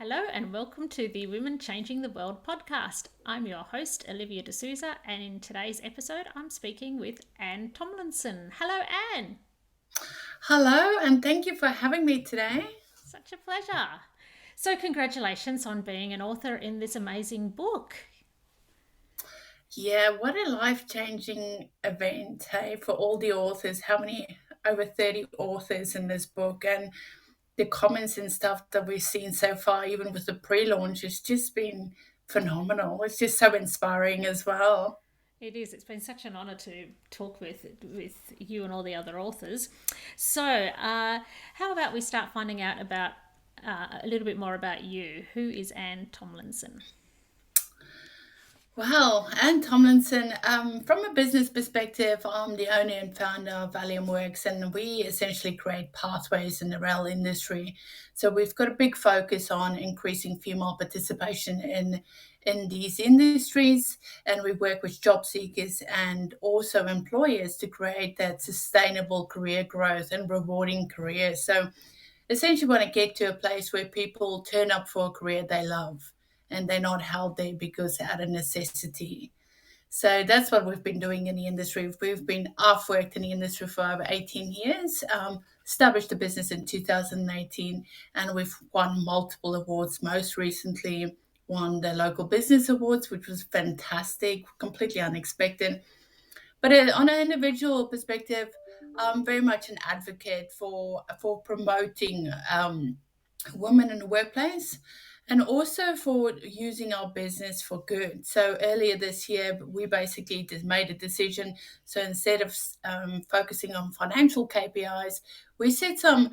Hello and welcome to the Women Changing the World podcast. I'm your host, Olivia D'Souza, and in today's episode, I'm speaking with Ann Tomlinson. Hello, Ann. Hello, and thank you for having me today. Such a pleasure. So, congratulations on being an author in this amazing book. Yeah, what a life-changing event, hey, for all the authors. How many? Over 30 authors in this book, and the comments and stuff that we've seen so far, even with the pre-launch, has just been phenomenal. It's just so inspiring as well. It is. It's been such an honour to talk with you and all the other authors. So, how about we start finding out about a little bit more about you? Who is Ann Tomlinson? Wow, Ann Tomlinson. From a business perspective, I'm the owner and founder of Alium Works, and we essentially create pathways in the rail industry. So we've got a big focus on increasing female participation in these industries, and we work with job seekers and also employers to create that sustainable career growth and rewarding careers. So essentially want to get to a place where people turn up for a career they love and they're not held there because out of necessity. So that's what we've been doing in the industry. I've worked in the industry for over 18 years, established a business in 2018, and we've won multiple awards. Most recently, won the local business awards, which was fantastic, completely unexpected. But on an individual perspective, I'm very much an advocate for promoting women in the workplace and also for using our business for good. So earlier this year, we basically just made a decision. So instead of focusing on financial KPIs, we set some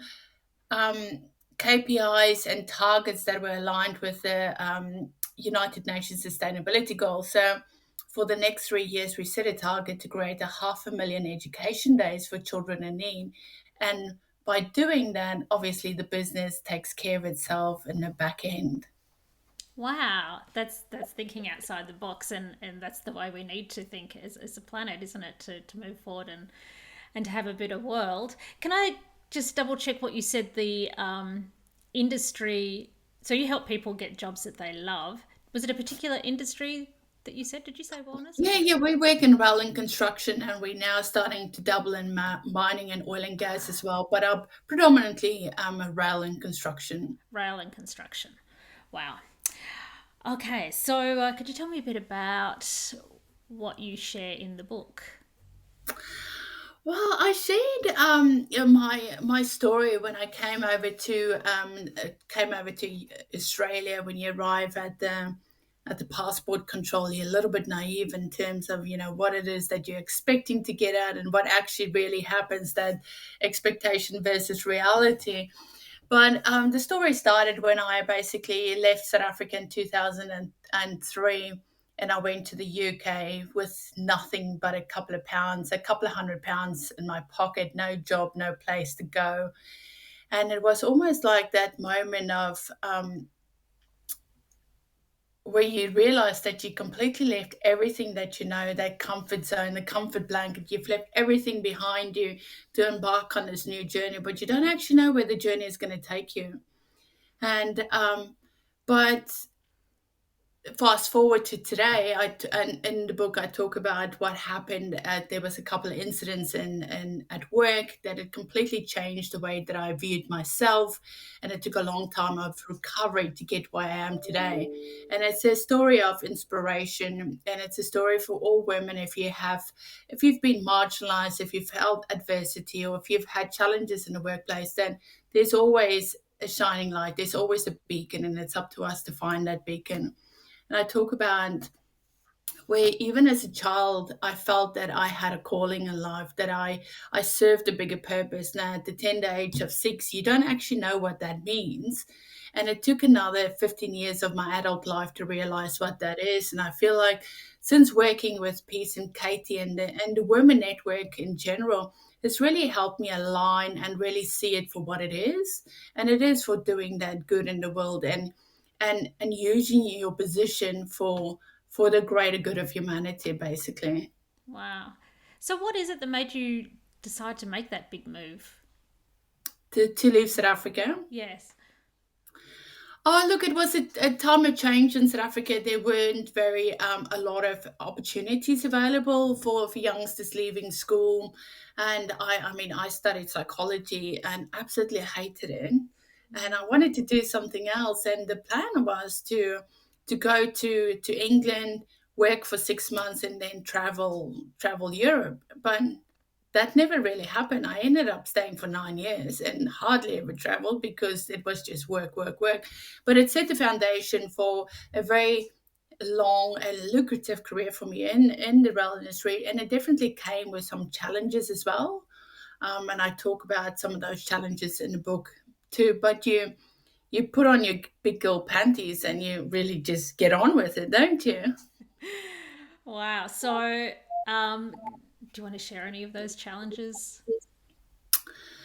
KPIs and targets that were aligned with the United Nations Sustainability Goals. So for the next 3 years, we set a target to create 500,000 education days for children in need. And by doing that, obviously the business takes care of itself in the back end. Wow, that's thinking outside the box, and that's the way we need to think as a planet, isn't it? To move forward and to have a better world. Can I just double check what you said? The industry. So you help people get jobs that they love. Was it a particular industry that you said? Did you say wellness? Yeah, we work in rail and construction, and we're now starting to double in mining and oil and gas as well. But predominantly a rail and construction. Rail and construction. Wow. Okay, so could you tell me a bit about what you share in the book? Well, I shared my story when I came over to Australia. When you arrive at the passport control, you're a little bit naive in terms of what it is that you're expecting to get at and what actually really happens. That expectation versus reality. But the story started when I basically left South Africa in 2003, and I went to the UK with nothing but a couple of pounds, a couple of £100 in my pocket, no job, no place to go. And it was almost like that moment of where you realize that you completely left everything that that comfort zone, the comfort blanket, you've left everything behind you to embark on this new journey, but you don't actually know where the journey is going to take you. And but fast forward to today, and in the book I talk about what happened. There was a couple of incidents in at work that had completely changed the way that I viewed myself, and it took a long time of recovery to get where I am today. And it's a story of inspiration, and it's a story for all women. If you've been marginalized, if you've felt adversity, or if you've had challenges in the workplace, then there's always a shining light. There's always a beacon, and it's up to us to find that beacon. And I talk about where even as a child, I felt that I had a calling in life, that I served a bigger purpose. Now, at the tender age of 6, you don't actually know what that means. And it took another 15 years of my adult life to realize what that is. And I feel like since working with Peace and Katie and the Women Network in general, it's really helped me align and really see it for what it is. And it is for doing that good in the world and using your position for the greater good of humanity, basically. Wow. So what is it that made you decide to make that big move? To leave South Africa. Yes. Oh, look, it was a time of change in South Africa. There weren't very a lot of opportunities available for youngsters leaving school, and I mean, I studied psychology and absolutely hated it, and I wanted to do something else. And the plan was to go to England, work for 6 months, and then travel Europe. But that never really happened. I ended up staying for 9 years and hardly ever traveled because it was just work, work, work. But it set the foundation for a very long and lucrative career for me in the rail industry. And it definitely came with some challenges as well. And I talk about some of those challenges in the book too. But you put on your big girl panties and you really just get on with it, don't you? Wow. So, do you want to share any of those challenges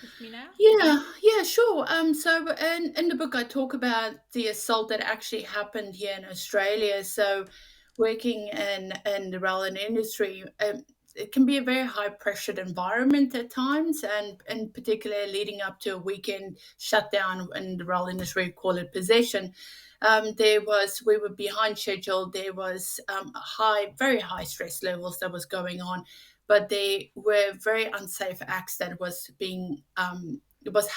with me now? Yeah, yeah, sure. So in the book, I talk about the assault that actually happened here in Australia. So, working in the rail industry, it can be a very high pressured environment at times, and in particular, leading up to a weekend shutdown in the rail industry, we call it possession. We were behind schedule. There was very high stress levels that was going on, but they were very unsafe acts that was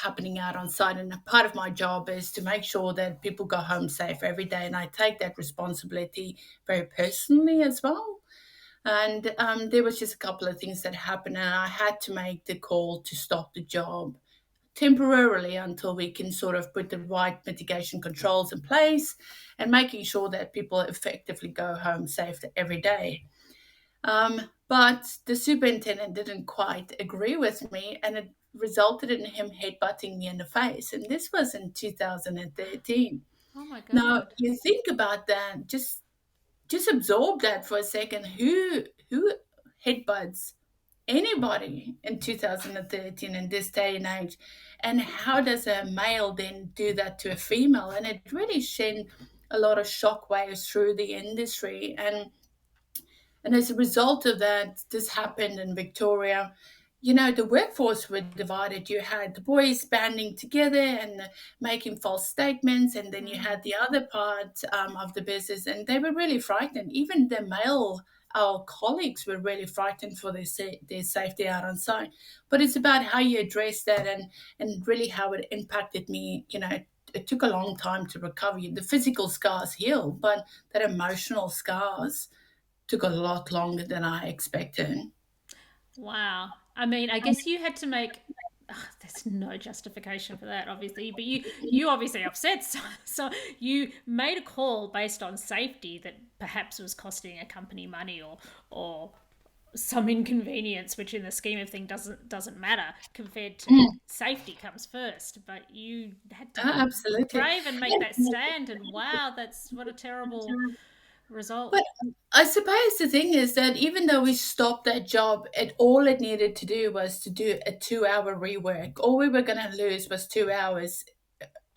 happening out on site. And a part of my job is to make sure that people go home safe every day. And I take that responsibility very personally as well. And there was just a couple of things that happened, and I had to make the call to stop the job temporarily until we can sort of put the right mitigation controls in place and making sure that people effectively go home safe every day. But the superintendent didn't quite agree with me, and it resulted in him headbutting me in the face. And this was in 2013. Oh my Now, God. you think about that, just absorb that for a second. Who headbutts anybody in 2013 in this day and age? And how does a male then do that to a female? And it really sent a lot of shockwaves through the industry. And as a result of that, this happened in Victoria. You know, the workforce were divided. You had the boys banding together and making false statements, and then you Mm. had the other part of the business, and they were really frightened. Even the male, our colleagues, were really frightened for their safety out on site. But it's about how you address that, and really how it impacted me. You know, it took a long time to recover. The physical scars heal, but that emotional scars took a lot longer than I expected. Wow. I mean, I guess you had to make. Ugh, there's no justification for that, obviously, but you obviously upset, so you made a call based on safety that perhaps was costing a company money or some inconvenience, which in the scheme of things doesn't matter compared to Mm, safety comes first. But you had to be absolutely. brave and make that stand, and wow, that's what a terrible result. But I suppose the thing is that even though we stopped that job, all it needed to do was to do a 2 hour rework. All we were going to lose was 2 hours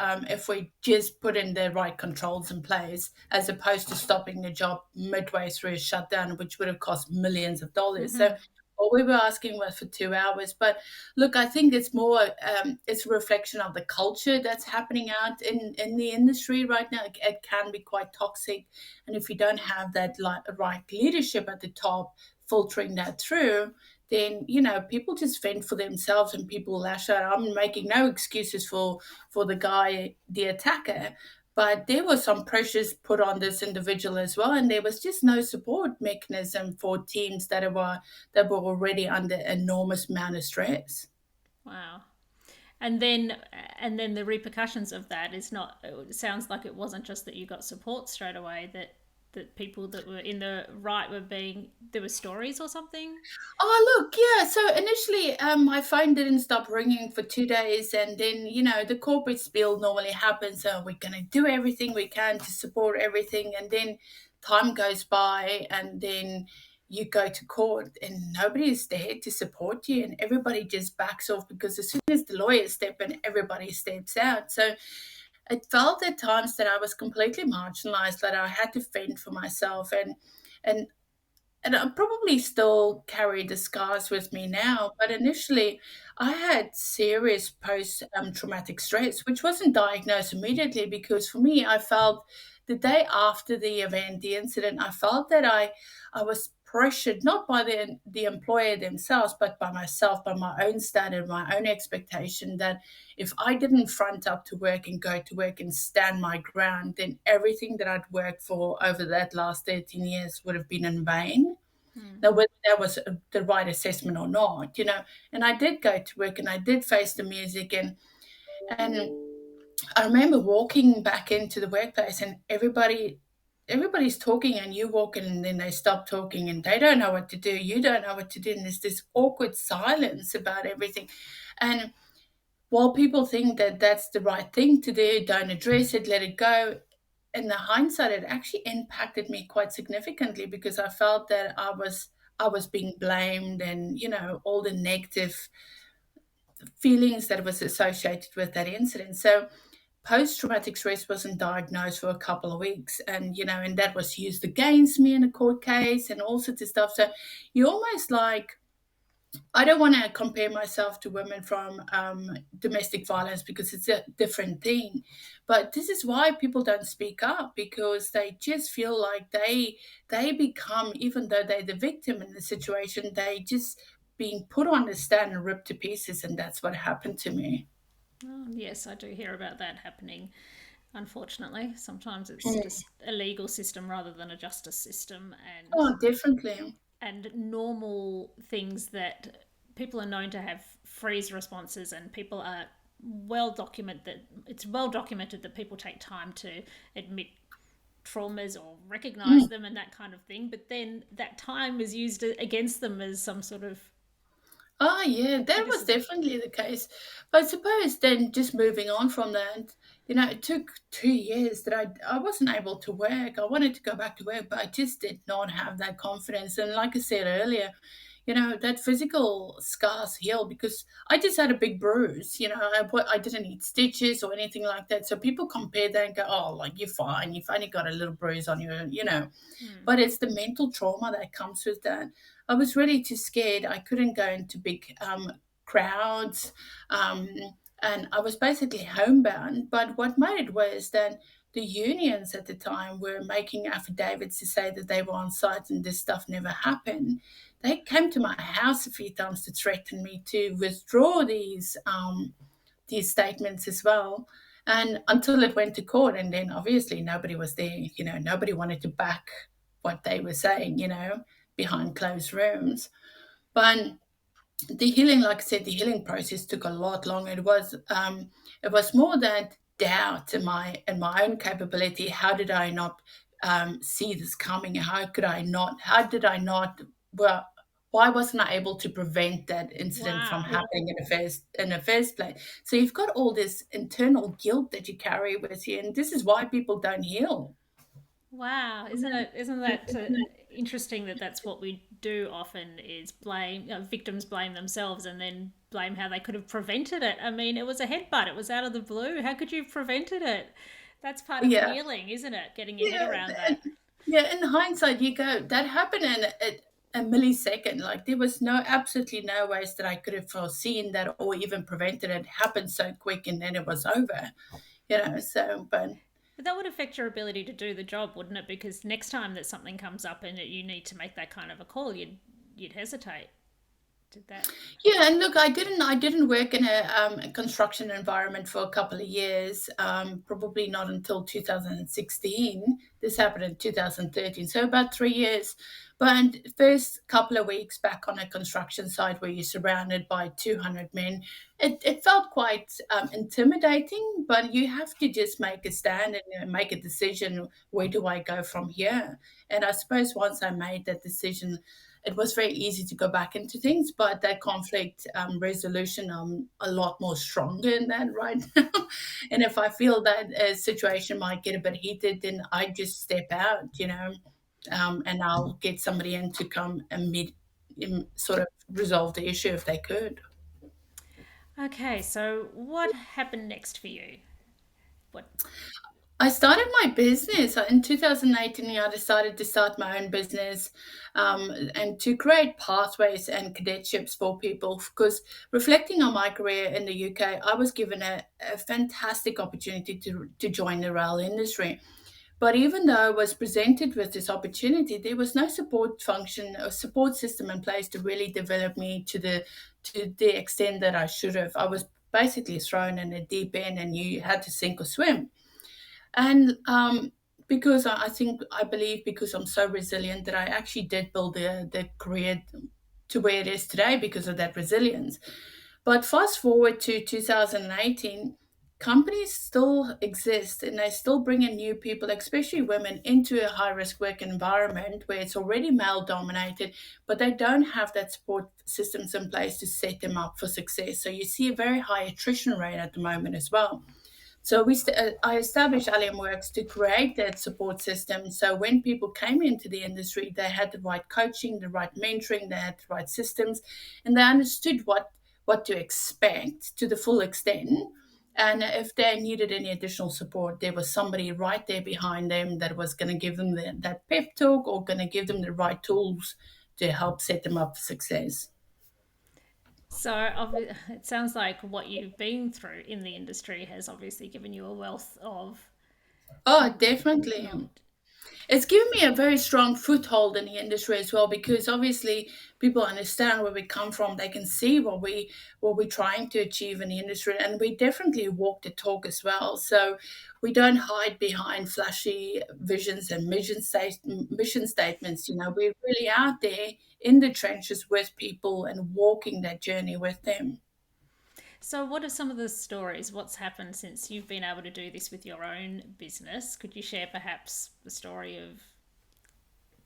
if we just put in the right controls in place, as opposed to stopping the job midway through a shutdown, which would have cost millions of dollars. So Mm-hmm. all we were asking was for 2 hours. But look, I think it's more, it's a reflection of the culture that's happening out in the industry right now. It can be quite toxic. And if you don't have that right leadership at the top filtering that through, then people just fend for themselves and people lash out. I'm making no excuses for the guy, the attacker. But there was some pressures put on this individual as well, and there was just no support mechanism for teams that were already under enormous amount of stress. Wow. And then the repercussions of that is not, it sounds like it wasn't just that you got support straight away, that people that were in the right were being, there were stories or something. Oh, look, yeah. So initially, my phone didn't stop ringing for 2 days, and then the corporate spiel normally happens. So we're going to do everything we can to support everything, and then time goes by, and then you go to court, and nobody is there to support you, and everybody just backs off because as soon as the lawyers step in, everybody steps out. So it felt at times that I was completely marginalized, that I had to fend for myself, and and I probably still carry the scars with me now. But initially, I had serious post traumatic stress, which wasn't diagnosed immediately because for me, I felt the day after the event, the incident, I felt that I was pressured not by the employer themselves, but by myself, by my own standard, my own expectation that if I didn't front up to work and go to work and stand my ground, then everything that I'd worked for over that last 13 years would have been in vain. Hmm. Now, whether that was the right assessment or not, and I did go to work and I did face the music, and I remember walking back into the workplace and everybody's talking and you walk in and then they stop talking and they don't know what to do. You don't know what to do. And there's this awkward silence about everything. And while people think that that's the right thing to do, don't address it, let it go. In the hindsight, it actually impacted me quite significantly because I felt that I was being blamed and all the negative feelings that was associated with that incident. So post-traumatic stress wasn't diagnosed for a couple of weeks, and that was used against me in a court case and all sorts of stuff. So you almost like, I don't want to compare myself to women from domestic violence because it's a different thing. But this is why people don't speak up because they just feel like they become, even though they're the victim in the situation, they just being put on the stand and ripped to pieces, and that's what happened to me. Oh, yes, I do hear about that happening. Unfortunately, sometimes it's Mm. just a legal system rather than a justice system, Oh, definitely. and normal things that people are known to have freeze responses, and people are it's well documented that people take time to admit traumas or recognize Mm. them and that kind of thing, but then that time is used against them as some sort of Oh, yeah, that was criticism. definitely the case. But I suppose then just moving on from that, it took 2 years that I wasn't able to work. I wanted to go back to work, but I just did not have that confidence. And like I said earlier, that physical scars heal because I just had a big bruise. I didn't need stitches or anything like that. So people compare that and go, oh, like you're fine. You've only got a little bruise on your. Hmm. But it's the mental trauma that comes with that. I was really too scared. I couldn't go into big crowds. Um, and I was basically homebound. But what made it worse that the unions at the time were making affidavits to say that they were on site and this stuff never happened. They came to my house a few times to threaten me to withdraw these statements as well. And until it went to court, and then obviously nobody was there, nobody wanted to back what they were saying, behind closed rooms. But the healing, like I said, the healing process took a lot longer. It was more that doubt in my own capability. How did I not see this coming? How did I not? Well, why wasn't I able to prevent that incident from Wow. happening in the first place? So you've got all this internal guilt that you carry with you, and this is why people don't heal. Wow, isn't that interesting that that's what we do often is blame victims blame themselves and then blame how they could have prevented it. I mean, it was a headbutt, it was out of the blue. How could you have prevented it? That's part of the Yeah, healing, isn't it? Getting your head yeah, around that. yeah. In hindsight, you go, that happened in a millisecond. Like there was absolutely no ways that I could have foreseen that or even prevented it. It happened so quick, and then it was over. So, but But that would affect your ability to do the job, wouldn't it? Because next time that something comes up and you need to make that kind of a call, you'd hesitate. Did that? yeah, and look, I didn't work in a construction environment for a couple of years. Probably not until 2016. This happened in 2013, so about 3 years. But first couple of weeks back on a construction site where you're surrounded by 200 men, it felt quite intimidating. But you have to just make a stand and make a decision. Where do I go from here? And I suppose once I made that decision, it was very easy to go back into things, but that conflict resolution, I'm a lot more stronger in that right now. And if I feel that a situation might get a bit heated, then I just step out, and I'll get somebody in to come and sort of resolve the issue if they could. Okay, so what happened next for you? What? I started my business in 2018. I decided to start my own business, and to create pathways and cadetships for people. Because reflecting on my career in the UK, I was given a fantastic opportunity to join the rail industry. But even though I was presented with this opportunity, there was no support function or support system in place to really develop me to the extent that I should have. I was basically thrown in a deep end, and you had to sink or swim. And because I believe because I'm so resilient that I actually did build the career to where it is today because of that resilience. But fast forward to 2018, companies still exist and they still bring in new people, especially women, into a high risk work environment where it's already male dominated, but they don't have that support systems in place to set them up for success. So you see a very high attrition rate at the moment as well. So I established Alium Works to create that support system. So when people came into the industry, they had the right coaching, the right mentoring, they had the right systems, and they understood what to expect to the full extent. And if they needed any additional support, there was somebody right there behind them that was going to give them that pep talk or going to give them the right tools to help set them up for success. So it sounds like what you've been through in the industry has obviously given you a wealth of Oh, definitely. knowledge. It's given me a very strong foothold in the industry as well because obviously people understand where we come from. They can see what we're trying to achieve in the industry, and we definitely walk the talk as well. So we don't hide behind flashy visions and mission statements. We're really out there in the trenches with people and walking that journey with them. So, what are some of the stories? What's happened since you've been able to do this with your own business? Could you share perhaps the story of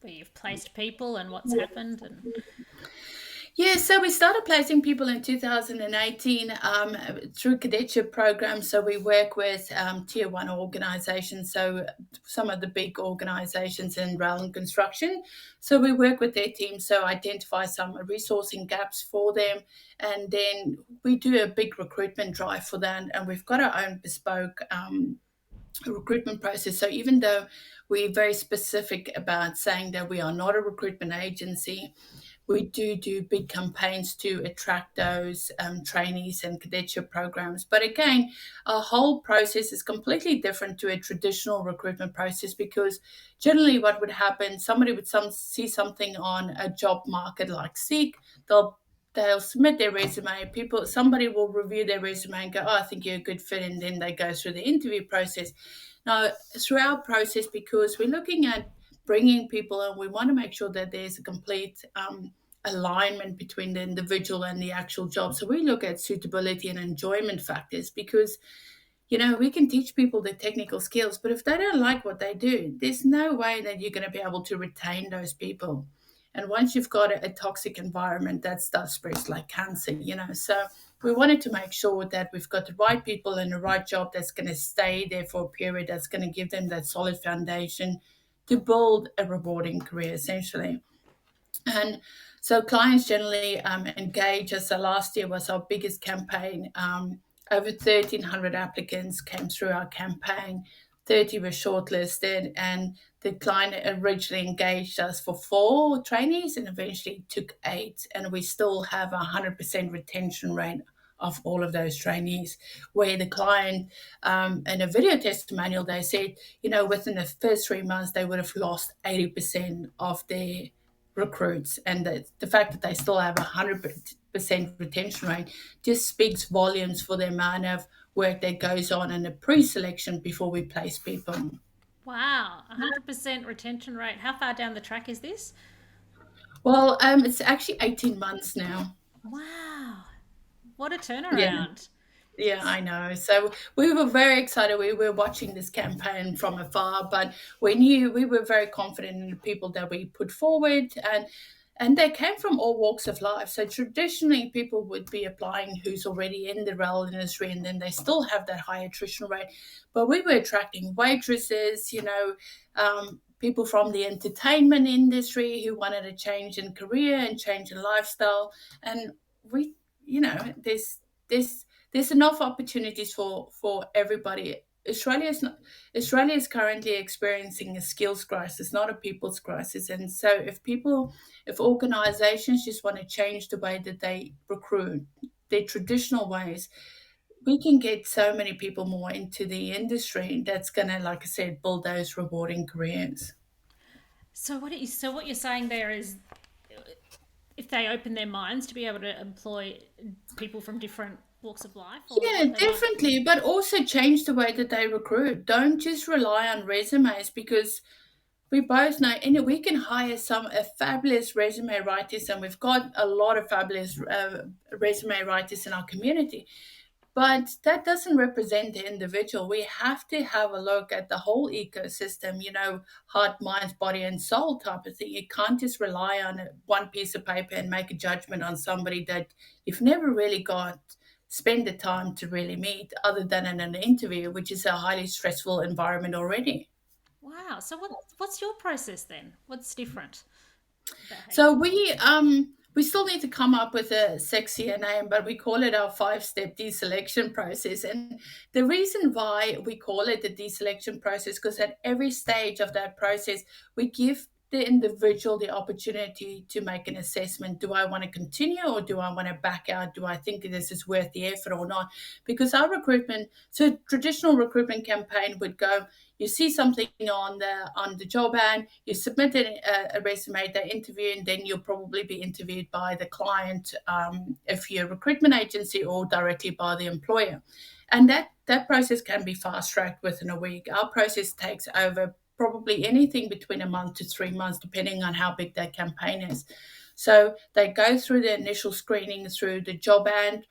where you've placed people and what's happened? And Yeah, so we started placing people in 2018 through cadetship programs. So we work with tier one organizations, so some of the big organizations in rail and construction. So we work with their teams, so identify some resourcing gaps for them. And then we do a big recruitment drive for that. And we've got our own bespoke recruitment process. So even though we're very specific about saying that we are not a recruitment agency, we do big campaigns to attract those trainees and cadetship programs. But again, our whole process is completely different to a traditional recruitment process because generally what would happen, somebody would see something on a job market like Seek, they'll submit their resume. Somebody will review their resume and go, "Oh, I think you're a good fit," and then they go through the interview process. Now, through our process, because we're looking at bringing people in, we want to make sure that there's a complete alignment between the individual and the actual job. So we look at suitability and enjoyment factors because we can teach people the technical skills, but if they don't like what they do, there's no way that you're going to be able to retain those people. And once you've got a toxic environment, that stuff spreads like cancer. So we wanted to make sure that we've got the right people in the right job that's going to stay there for a period, that's going to give them that solid foundation to build a rewarding career, essentially. And so clients generally engage us. So last year was our biggest campaign. Over 1,300 applicants came through our campaign. 30 were shortlisted, and the client originally engaged us for 4 trainees and eventually took 8. And we still have a 100% retention rate of all of those trainees, where the client, in a video testimonial, they said, within the first 3 months, they would have lost 80% of their recruits, and the fact that they still have a 100% retention rate just speaks volumes for the amount of work that goes on in the pre-selection before we place people. wow, 100% retention rate. How far down the track is this? Well, it's actually 18 months now. Wow, what a Yeah. turnaround. Yeah, I know. So we were very excited. We were watching this campaign from afar, but we were very confident in the people that we put forward, and they came from all walks of life. So traditionally, people would be applying who's already in the rail industry, and then they still have that high attrition rate. But we were attracting waitresses, people from the entertainment industry who wanted a change in career and change in lifestyle, and we, there's enough opportunities for everybody Australia is not, Australia is currently experiencing a skills crisis, not a people's crisis. And so, if organisations just want to change the way that they recruit, their traditional ways, we can get so many people more into the industry. That's going to, like I said, build those rewarding careers. So what you're saying there is, if they open their minds to be able to employ people from different walks of life, or Yeah, what they might. definitely. But also change the way that they recruit. Don't just rely on resumes because we both know, and we can hire some fabulous resume writers, and we've got a lot of fabulous resume writers in our community. But that doesn't represent the individual. We have to have a look at the whole ecosystem, heart, mind, body, and soul type of thing. You can't just rely on one piece of paper and make a judgment on somebody that you've never really got spend the time to really meet, other than in an interview, which is a highly stressful environment already. Wow. So what's your process then? What's different about how you So do it? we still need to come up with a sexier name, but we call it our 5-step deselection process. And the reason why we call it the deselection process, because at every stage of that process, we give the individual the opportunity to make an assessment. Do I want to continue, or do I want to back out? Do I think this is worth the effort or not? Because our recruitment, so traditional recruitment campaign would go, you see something on the job ad, you submit a resume, they interview, and then you'll probably be interviewed by the client, if you're a recruitment agency, or directly by the employer. And that process can be fast tracked within a week. Our process takes over probably anything between a month to 3 months, depending on how big that campaign is. So they go through the initial screening through the job ad,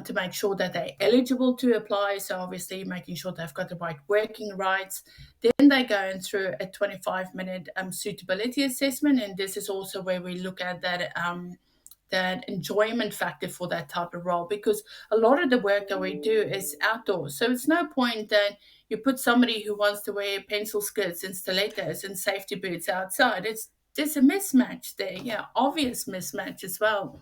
to make sure that they're eligible to apply. So obviously making sure they've got the right working rights. Then they go in through a 25-minute suitability assessment, and this is also where we look at that enjoyment factor for that type of role, because a lot of the work that we do is outdoors. So it's no point that you put somebody who wants to wear pencil skirts and stilettos and safety boots outside. There's a mismatch there, yeah, obvious mismatch as well.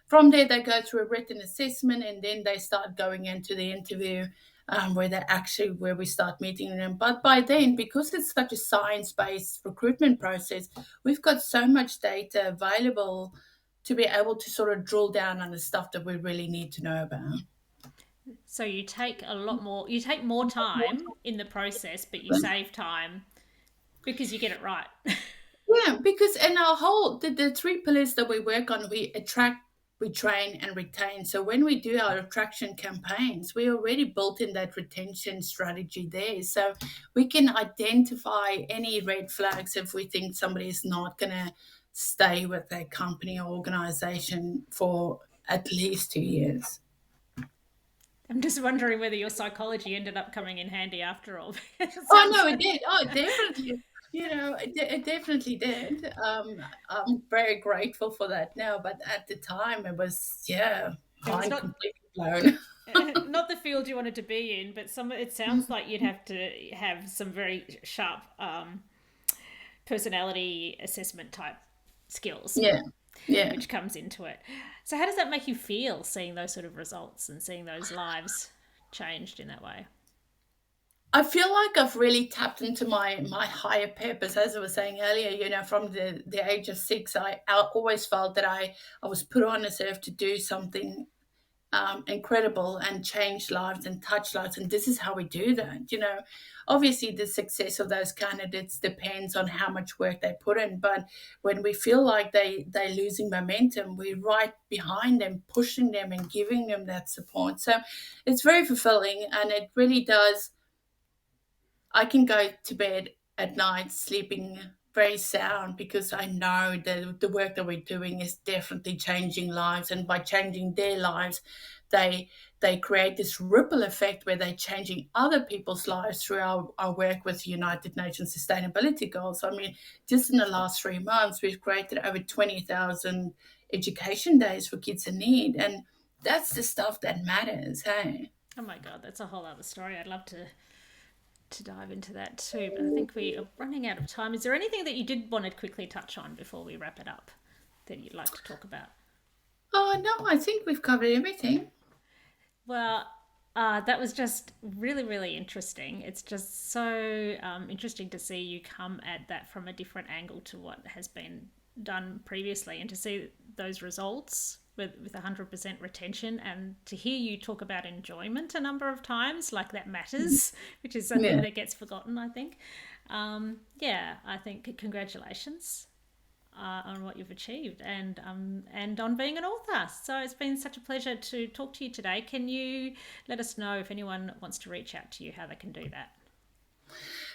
From there, they go through a written assessment, and then they start going into the interview, where we start meeting them. But by then, because it's such a science-based recruitment process, we've got so much data available to be able to sort of drill down on the stuff that we really need to know about. So you take more time in the process, but you save time because you get it right. Yeah, because in our whole the three pillars that we work on, we attract, we train, and retain. So when we do our attraction campaigns, we already built in that retention strategy there. So we can identify any red flags if we think somebody is not going to stay with their company or organization for at least 2 years. I'm just wondering whether your psychology ended up coming in handy after all. It Oh sounds no, it like did. Oh, it definitely. It definitely did. I'm very grateful for that now, but at the time, it was, yeah, it was mind not completely blown. not the field you wanted to be in, but some. It sounds like you'd have to have some very sharp personality assessment type skills, Yeah, yeah. which comes into it. So, how does that make you feel seeing those sort of results and seeing those lives changed in that way? I feel like I've really tapped into my higher purpose, as I was saying earlier. From the age of 6, I always felt that I was put on this earth to do something incredible and change lives and touch lives. And this is how we do that. Obviously, the success of those candidates depends on how much work they put in. But when we feel like they're losing momentum, we're right behind them, pushing them and giving them that support. So it's very fulfilling, and it really does. I can go to bed at night sleeping very sound because I know that the work that we're doing is definitely changing lives, and by changing their lives, they they create this ripple effect where they're changing other people's lives through our work with the United Nations Sustainability Goals. I mean, just in the last 3 months, we've created over 20,000 education days for kids in need, and that's the stuff that matters. Hey. Oh my god, that's a whole other story. I'd love to dive into that too, but I think we are running out of time. Is there anything that you did want to quickly touch on before we wrap it up that you'd like to talk about? Oh no, I think we've covered everything. Well, That was just really, really interesting. It's just so interesting to see you come at that from a different angle to what has been done previously, and to see those results with 100% retention, and to hear you talk about enjoyment a number of times, like that matters, which is something Yeah. that gets forgotten, I think. Yeah, I think congratulations on what you've achieved, and on being an author. So it's been such a pleasure to talk to you today. Can you let us know if anyone wants to reach out to you, how they can do that?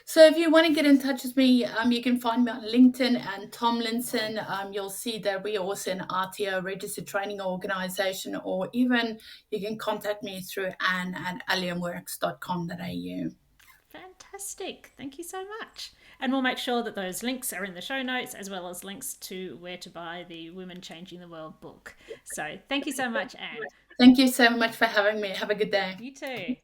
So if you want to get in touch with me, you can find me on LinkedIn and Tomlinson. You'll see that we are also an RTO, registered training organization, or even you can contact me through Ann at aliumworks.com.au. Fantastic. Thank you so much. And we'll make sure that those links are in the show notes, as well as links to where to buy the Women Changing the World book. So thank you so much, Anne. Thank you so much for having me. Have a good day. You too.